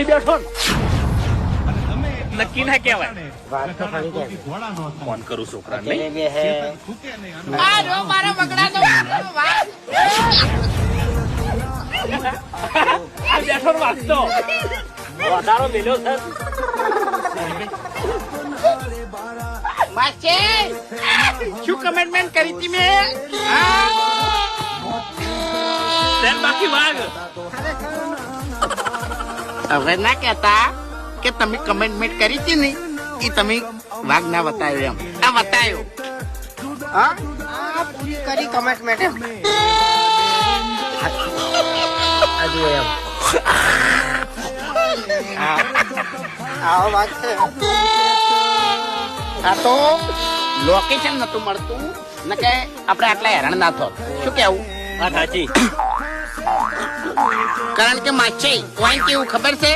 બેઠો નક્કી ના કહેવાય. વાત તો ખરી છે. ફોન કરું છોકરા અત્યારે બે હે મારા મગડા તો બેઠો વાગતો વધારો મેલ્યો છે. માસે શું કમેન્ટમેન્ટ કરી હતી મેં બાકી વાગ હવે ના કહેતા કે તમે કમેન્ટમેન્ટ કરી હતી ને એ તમે વાઘ ના બતાવ્યો એમ આ બતાવ્યો હા આ પૂરી કરી કમેન્ટમેન્ટ એમ હજુ એમ આવો વાત છે. આ તો લોકેશન નતું મળતું ને કે આપણે આટલા હેરાન ના થો શું કેવું હા સાચી કારણ કે માછે કોઈ કેવું ખબર છે